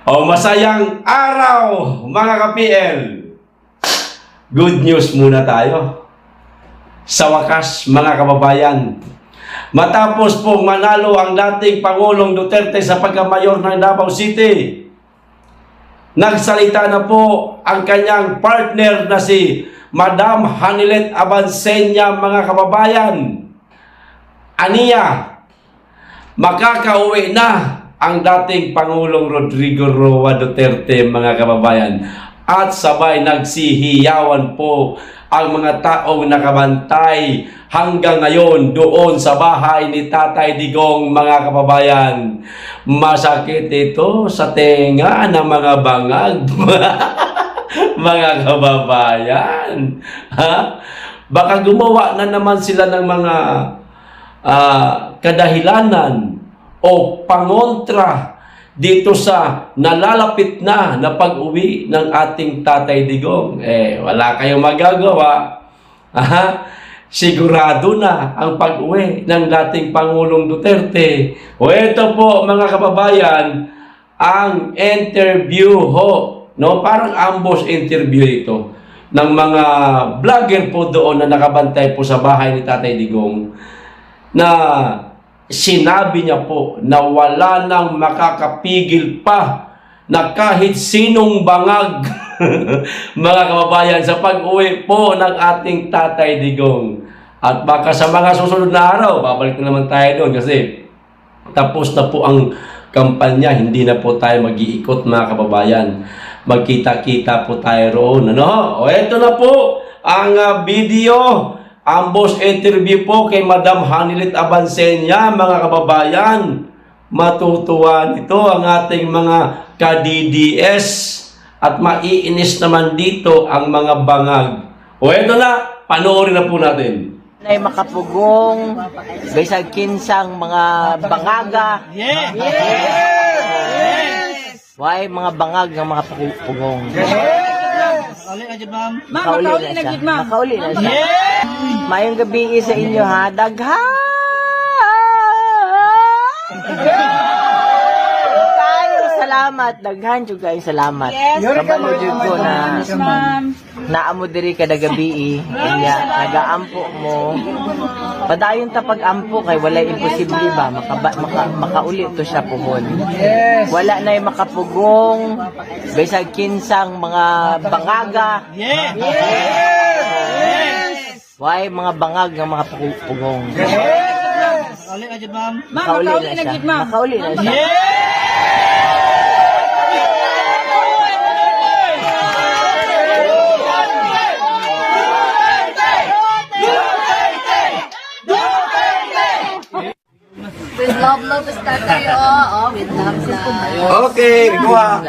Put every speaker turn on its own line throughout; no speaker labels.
O masayang araw mga ka-PL. Good news muna tayo. Sa wakas mga kababayan, matapos pong manalo ang dating Pangulong Duterte sa pagkamayor ng Davao City, nagsalita na po ang kanyang partner na si Madam Hanilet Abansenya mga kababayan. Aniya, makakauwi na ang dating Pangulong Rodrigo Roa Duterte mga kababayan. At sabay nagsihiyawan po ang mga taong nakabantay hanggang ngayon doon sa bahay ni Tatay Digong mga kababayan. Masakit ito sa tenga ng mga bangag mga kababayan. Ha? Baka gumawa na naman sila ng mga kadahilanan o pangontra dito sa nalalapit na pag-uwi ng ating Tatay Digong. Wala kayong magagawa. Sigurado na ang pag-uwi ng dating Pangulong Duterte. O ito po mga kababayan, ang interview ho. No? Parang ambush interview ito ng mga vlogger po doon na nakabantay po sa bahay ni Tatay Digong, na sinabi niya po na wala nang makakapigil pa na kahit sinong bangag mga kababayan sa pag-uwi po ng ating Tatay Digong. At baka sa mga susunod na araw, babalik na naman tayo doon kasi tapos na po ang kampanya, hindi na po tayo mag-iikot mga kababayan. Magkita-kita po tayo roon. Ano? O eto na po ang video. Ambush interview po kay Madam Hanilet Abansenya mga kababayan. Matutuwa nito ang ating mga ka-DDS at maiinis naman dito ang mga bangag. O eto na, panoorin na po natin.
Ay makapugong, bisag kinsang mga bangaga.
Yes!
Why mga bangag ng mga pugong.
Uli na dyan, ma'am.
Makauli na siya. Makauli na siya. Mayong gabi sa inyo ha. Daghan! Salamat. Daghan juga yung salamat. Kabalo jud ko na naamo diri kada gabi kanya nagaampo mo. Padayon ta pag-ampo kay wala imposible ba makauli to siya puhon. Wala nay makapugong bisag kinsang mga bangaga. Why mga bangag ng mga pugong.
Uli na dyan, ma'am.
Makauli na siya. Makauli na siya.
With love is tatay. With love.
Okay, kuha.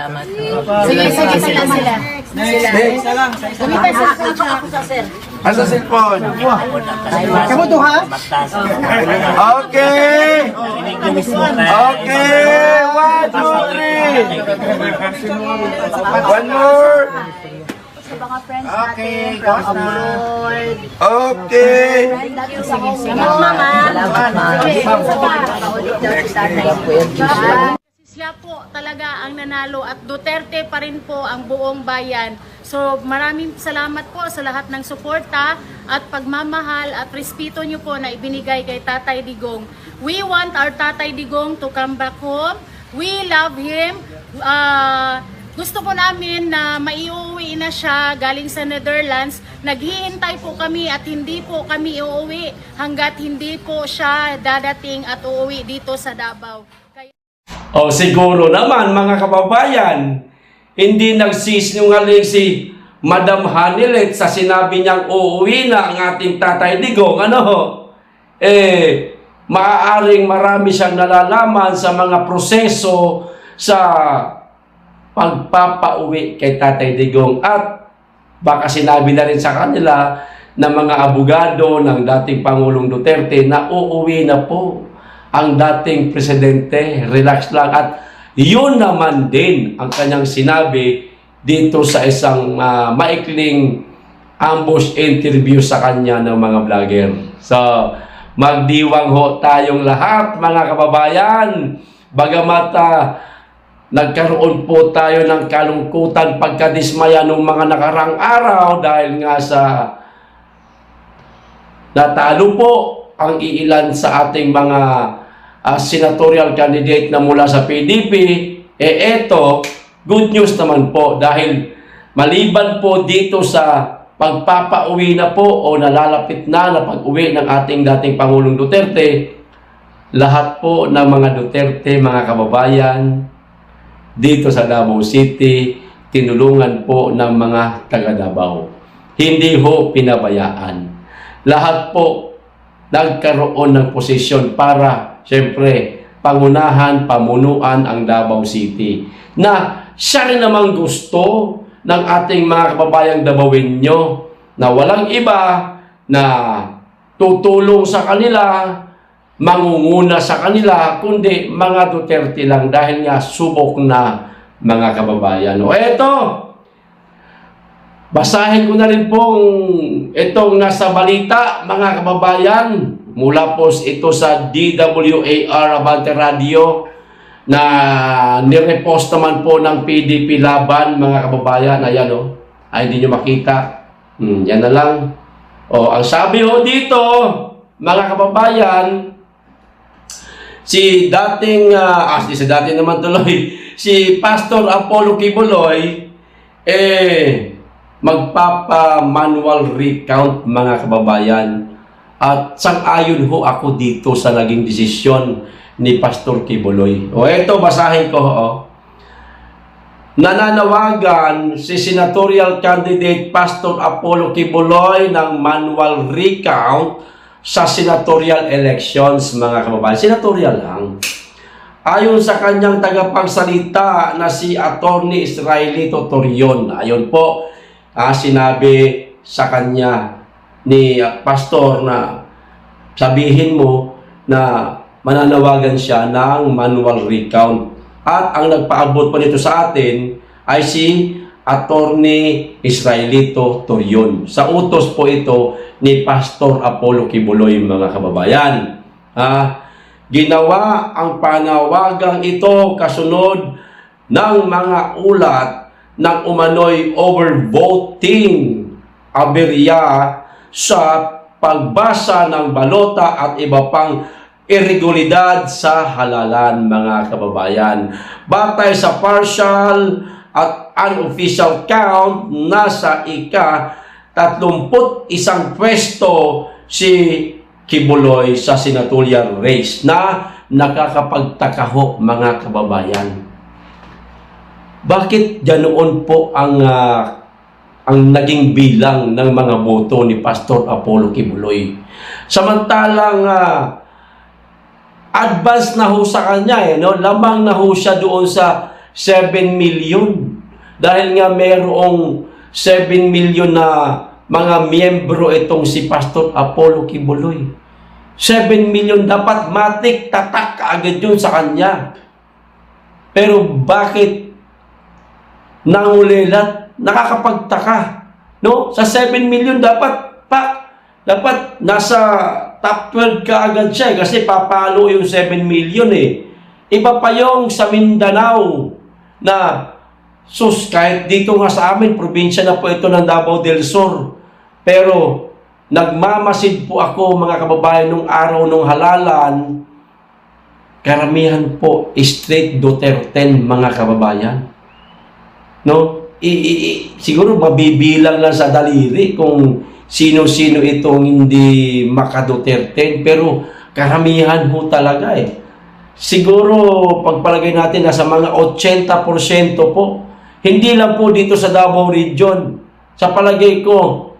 Sige, sila.
Isa lang.
Ako sa sir.
Asa cellphone?
Kamu to, ha?
Okay! Okay! 1, 2, 3! One more!
Sa mga friends natin from abroad.
Okay!
Salamat, mama.
Sila po talaga ang nanalo at Duterte pa rin po ang buong bayan. So maraming salamat po sa lahat ng suporta at pagmamahal at respeto nyo po na ibinigay kay Tatay Digong. We want our Tatay Digong to come back home. We love him. Gusto po namin na maiuwi na siya galing sa Netherlands. Naghihintay po kami at hindi po kami uuwi hanggat hindi po siya dadating at uuwi dito sa Davao.
O siguro naman mga kababayan, hindi nagsisinungaling si Madam Hanilet sa sinabi niyang uuwi na ang ating Tatay Digong. Maaaring marami siyang nalalaman sa mga proseso sa pagpapauwi kay Tatay Digong. At baka sinabi na rin sa kanila ng mga abogado ng dating Pangulong Duterte na uuwi na po ang dating presidente. Relax lang. At yun naman din ang kanyang sinabi dito sa isang maikling ambush interview sa kanya ng mga vlogger. So, magdiwang ho tayong lahat mga kababayan. Bagamat nagkaroon po tayo ng kalungkutan pagkadismaya ng mga nakarang araw dahil nga sa natalo po ang iilan sa ating mga senatorial candidate na mula sa PDP. Eto, good news naman po dahil maliban po dito sa pagpapauwi na po o nalalapit na pag-uwi ng ating dating Pangulong Duterte, lahat po ng mga Duterte, mga kababayan, dito sa Davao City, tinulungan po ng mga taga Davao. Hindi ho pinabayaan. Lahat po nagkaroon ng posisyon para, siyempre, pangunahan, pamunuan ang Davao City. Na siya rin namang gusto ng ating mga kababayang Davaoenyo na walang iba na tutulong sa kanila, mangunguna sa kanila, kundi mga Duterte lang dahil nga subok na mga kababayan. O eto, basahin ko na rin pong itong nasa balita, mga kababayan, mula po ito sa DWAR Abante Radio na nirepost naman po ng PDP Laban, mga kababayan. Ayan o, ay hindi nyo makita. Yan na lang. O, ang sabi ho dito, mga kababayan, si dating naman tuloy, si Pastor Apollo Kibuloy, magpapa-manual recount, mga kababayan. At sang-ayon ho ako dito sa naging desisyon ni Pastor Kibuloy. O eto, basahin ko ho. Nananawagan si senatorial candidate Pastor Apollo Kibuloy ng manual recount sa senatorial elections, mga kababayan. Senatorial lang. Ayon sa kanyang tagapagsalita na si Attorney Israelito Torion, ayon po, sinabi sa kanya ni Pastor na sabihin mo na mananawagan siya ng manual recount. At ang nagpaabot pa nito sa atin ay si Attorney Israelito Torion. Sa utos po ito ni Pastor Apollo Kibuloy, mga kababayan. Ginawa ang panawagang ito kasunod ng mga ulat ng umano'y overvoting aberya sa pagbasa ng balota at iba pang irregularidad sa halalan, mga kababayan. Batay sa partial at unofficial count, nasa ika-31 pwesto si Kibuloy sa senatorial race na nakakapagtaka ho, mga kababayan. Bakit ganoon po ang naging bilang ng mga boto ni Pastor Apollo Kibuloy? Samantalang advance na ho sa kanya, lamang na ho siya doon sa 7 million. Dahil nga mayroong 7 million na mga miyembro itong si Pastor Apollo Kibuloy. 7 million, dapat matik, tatak kaagad yun sa kanya. Pero bakit nangulilat? Nakakapagtaka. No? Sa 7 million dapat nasa top 12 kaagad siya kasi papalo yung 7 million Iba pa yung sa Mindanao na kahit dito nga sa amin, probinsya na po ito ng Davao del Sur. Pero nagmamasid po ako, mga kababayan, nung araw nung halalan, karamihan po straight Duterte, mga kababayan. No? Siguro mabibilang lang sa daliri kung sino-sino itong hindi maka-Duterte, pero karamihan ho talaga Siguro pagpalagay natin nasa mga 80% po. Hindi lang po dito sa Davao Region. Sa palagay ko,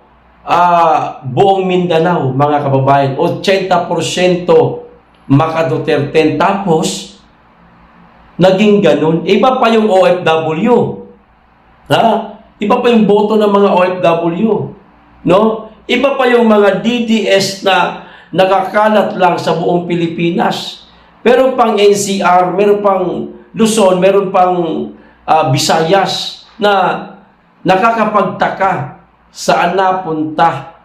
buong Mindanao, mga kababayan, 80% maka-Duterte. Tapos, naging ganun. Iba pa yung OFW. Iba pa yung boto ng mga OFW. No? Iba pa yung mga DDS na nakakalat lang sa buong Pilipinas. Meron pang NCR, meron pang Luzon, meron pang Visayas na nakakapagtaka saan napunta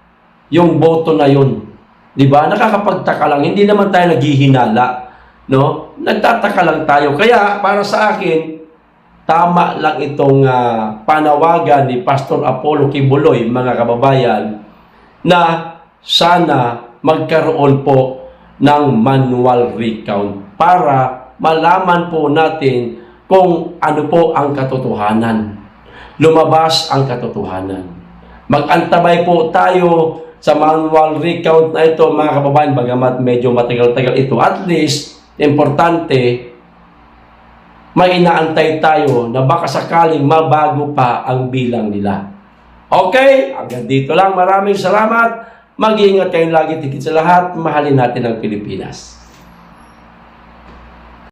yung boto na yun. Diba? Nakakapagtaka lang. Hindi naman tayo naghihinala. No? Nagtataka lang tayo. Kaya, para sa akin, tama lang itong panawagan ni Pastor Apollo Kibuloy, mga kababayan, na sana magkaroon po ng manual recount para malaman po natin kung ano po ang katotohanan. Lumabas ang katotohanan. Mag-antabay po tayo sa manual recount na ito, mga kababayan, bagamat medyo matagal-tagal ito. At least, importante, may inaantay tayo na baka sakaling mabago pa ang bilang nila. Okay? Hanggang dito lang. Maraming salamat. Mag-iingat kayong lagi, tikit sa lahat. Mahalin natin ang Pilipinas.